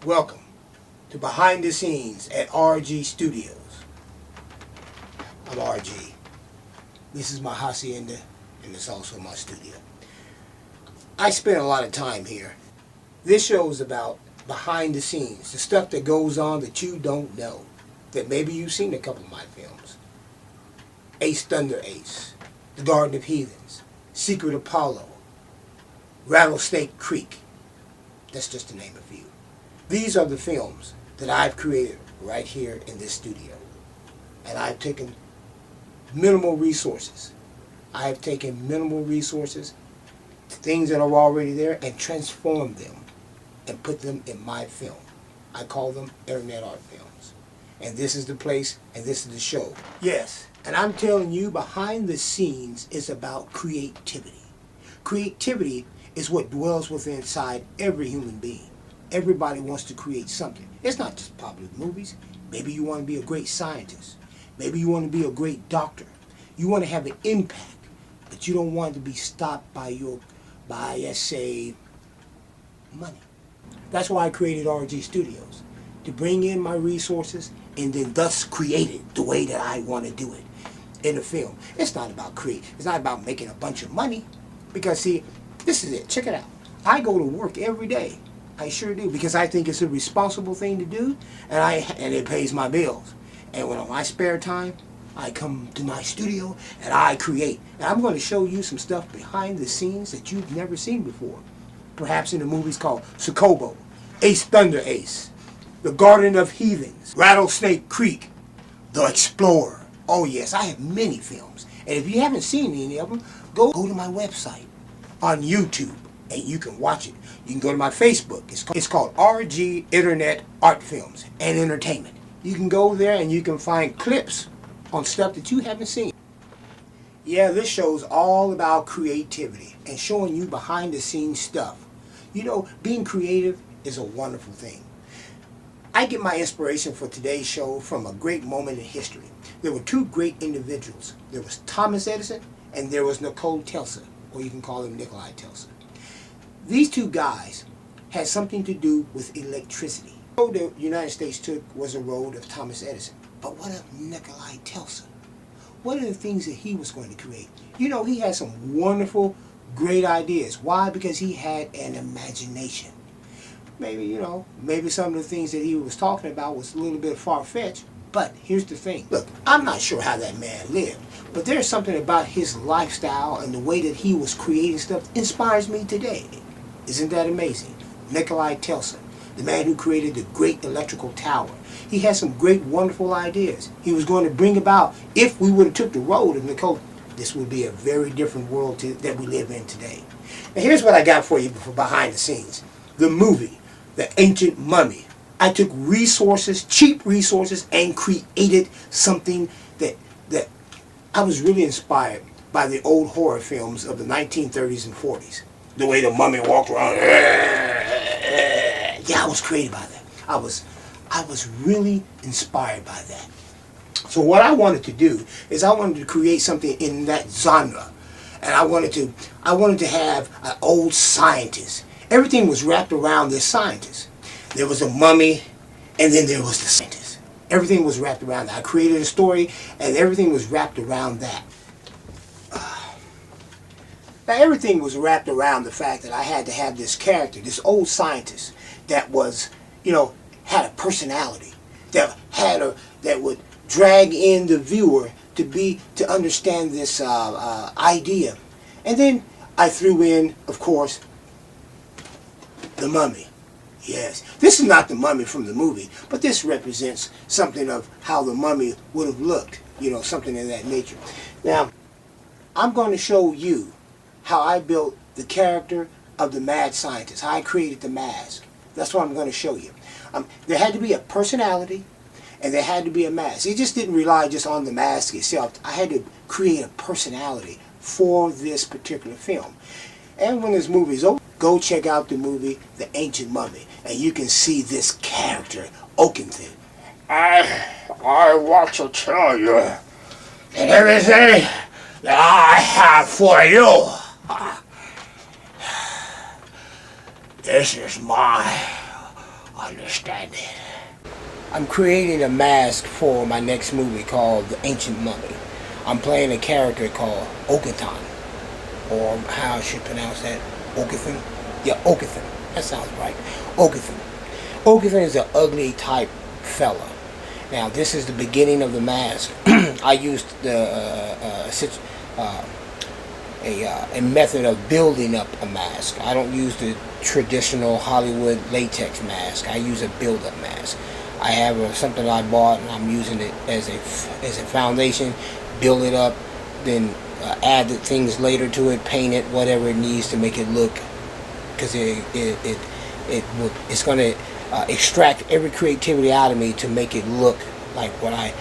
Welcome to Behind the Scenes at RG Studios. I'm RG. This is my hacienda, and it's also my studio. I spend a lot of time here. This show is about behind the scenes, the stuff that goes on that you don't know, that maybe you've seen a couple of my films. Ace Thunder Ace, The Garden of Heathens, Secret Apollo, Rattlesnake Creek. That's just to name a few. These are the films that I've created right here in this studio. And I've taken minimal resources. Things that are already there, and transformed them and put them in my film. I call them Internet Art Films. And this is the place, and this is the show. Yes, and I'm telling you, behind the scenes is about creativity. Creativity is what dwells within inside every human being. Everybody wants to create something. It's not just popular movies. Maybe you want to be a great scientist. Maybe you want to be a great doctor. You want to have an impact, but you don't want to be stopped by let's say, money. That's why I created RG Studios, to bring in my resources and then thus create it the way that I want to do it in a film. It's not about it's not about making a bunch of money, because see, this is it. Check it out. I go to work every day. I sure do, because I think it's a responsible thing to do, and it pays my bills. And when on my spare time, I come to my studio and I create. And I'm going to show you some stuff behind the scenes that you've never seen before. Perhaps in the movies called Sokobo, Ace Thunder Ace, The Garden of Heathens, Rattlesnake Creek, The Explorer. Oh yes, I have many films. And if you haven't seen any of them, go to my website on YouTube and you can watch it. You can go to my Facebook. It's called RG Internet Art Films and Entertainment. You can go there and you can find clips on stuff that you haven't seen. Yeah, this show's all about creativity and showing you behind the scenes stuff. You know, being creative is a wonderful thing. I get my inspiration for today's show from a great moment in history. There were two great individuals. There was Thomas Edison and there was Nikola Tesla, or you can call him Nikolai Tesla. These two guys had something to do with electricity. The road the United States took was a road of Thomas Edison. But what of Nikolai Tesla? What are the things that he was going to create? You know, he had some wonderful, great ideas. Why? Because he had an imagination. Maybe some of the things that he was talking about was a little bit far-fetched. But here's the thing. Look, I'm not sure how that man lived, but there's something about his lifestyle and the way that he was creating stuff inspires me today. Isn't that amazing? Nikolai Tesla, the man who created the great electrical tower. He had some great, wonderful ideas. He was going to bring about, if we would have took the road of Nikola, this would be a very different world that we live in today. Now here's what I got for you for behind the scenes. The movie, The Ancient Mummy. I took resources, cheap resources, and created something that I was really inspired by the old horror films of the 1930s and 40s. The way the mummy walked around. Yeah, I was created by that. I was really inspired by that. So what I wanted to do is I wanted to create something in that genre. And I wanted to have an old scientist. Everything was wrapped around this scientist. There was a mummy, and then there was the scientist. Everything was wrapped around that. I created a story, and everything was wrapped around that. Now everything was wrapped around the fact that I had to have this character, this old scientist, that was, had a personality, that would drag in the viewer to understand this idea. And then I threw in, of course, the mummy. Yes, this is not the mummy from the movie, but this represents something of how the mummy would have looked, something of that nature. Now, I'm going to show you how I built the character of the mad scientist, how I created the mask. That's what I'm going to show you. There had to be a personality, and there had to be a mask. It just didn't rely just on the mask itself. I had to create a personality for this particular film. And when this movie is over, go check out the movie, The Ancient Mummy, and you can see this character, Oakington. I want to tell you that everything that I have for you. This is my understand it. I'm creating a mask for my next movie called The Ancient Mummy. I'm playing a character called Okathan, or how I should pronounce that, Okathan? Yeah, Okathan. That sounds right. Okathan. Okathan is an ugly type fella. Now, this is the beginning of the mask. I used a method of building up a mask. I don't use the traditional Hollywood latex mask. I use a build-up mask. I have something I bought, and I'm using it as a foundation. Build it up, then add the things later to it, paint it, whatever it needs to make it look, because it's going to extract every creativity out of me to make it look like what I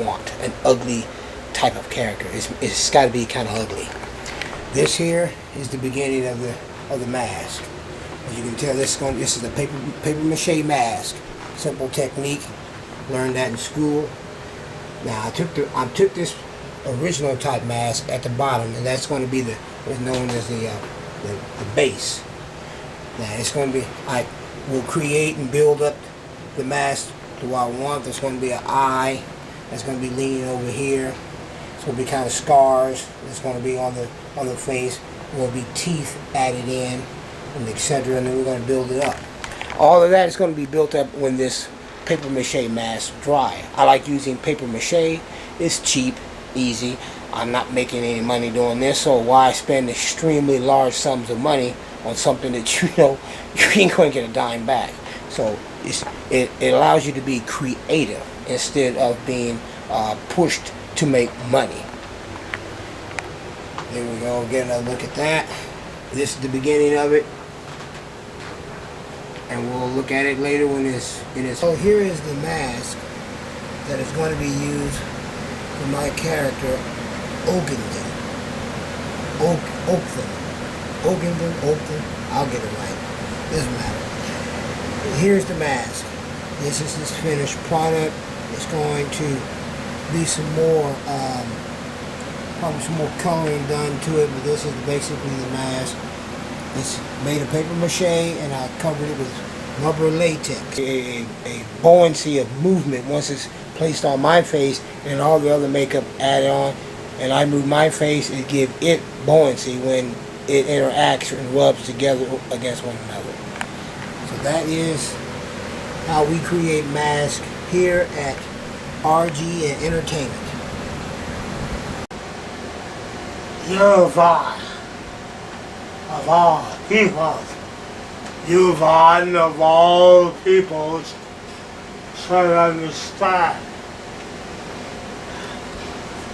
want, an ugly type of character. It's got to be kind of ugly. This here is the beginning of the mask. As you can tell, this is a paper mache mask. Simple technique. Learned that in school. Now I took this original type mask at the bottom, and that's going to be what's known as the base. Now it's going to be, I will create and build up the mask to what I want. There's going to be an eye that's going to be leaning over here. It's going to be kind of scars. It's going to be on the face. There will be teeth added in, and etc. And then we're going to build it up. All of that is going to be built up when this paper mache mask dry. I like using paper mache. It's cheap, easy. I'm not making any money doing this, so why spend extremely large sums of money on something that you know you ain't going to get a dime back? So it allows you to be creative instead of being pushed to make money. There we go. Get another look at that. This is the beginning of it, and we'll look at it later when it's in its. So here is the mask that is going to be used for my character, Okathan. Okathan. I'll get it right. Doesn't matter. Here's the mask. This is this finished product. It's going to be some more, probably some more coloring done to it, but this is basically the mask. It's made of paper mache, and I covered it with rubber latex. A buoyancy of movement once it's placed on my face, and all the other makeup added on, and I move my face and give it buoyancy when it interacts and rubs together against one another. So that is how we create masks here at RG and Entertainment. Yvonne, of all peoples, Yvonne of all peoples, should understand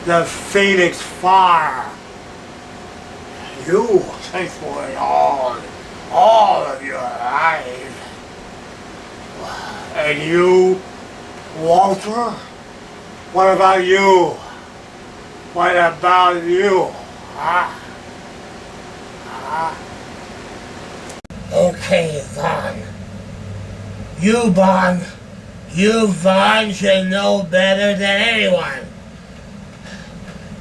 the Phoenix Fire. You take for it all of your life. And you, Walter, what about you? What about you? Okay, Vaughn. You, Vaughn, should know better than anyone.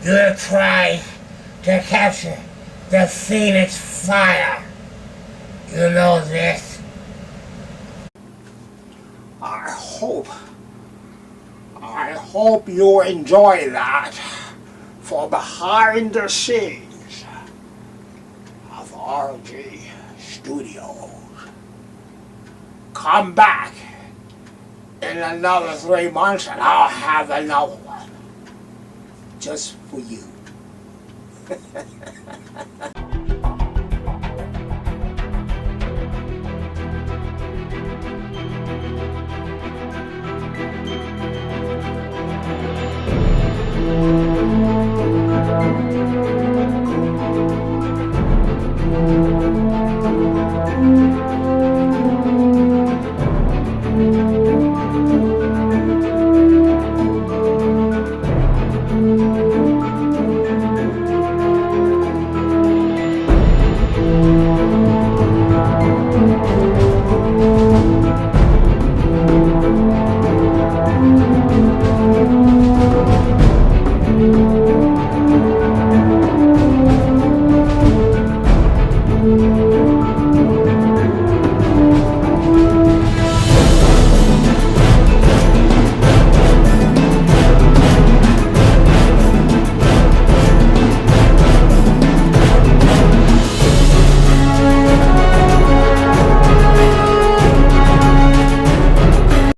You're trying to capture the Phoenix Fire. You know this. I hope you enjoy that for behind the scenes of RG Studios. Come back in another 3 months and I'll have another one just for you.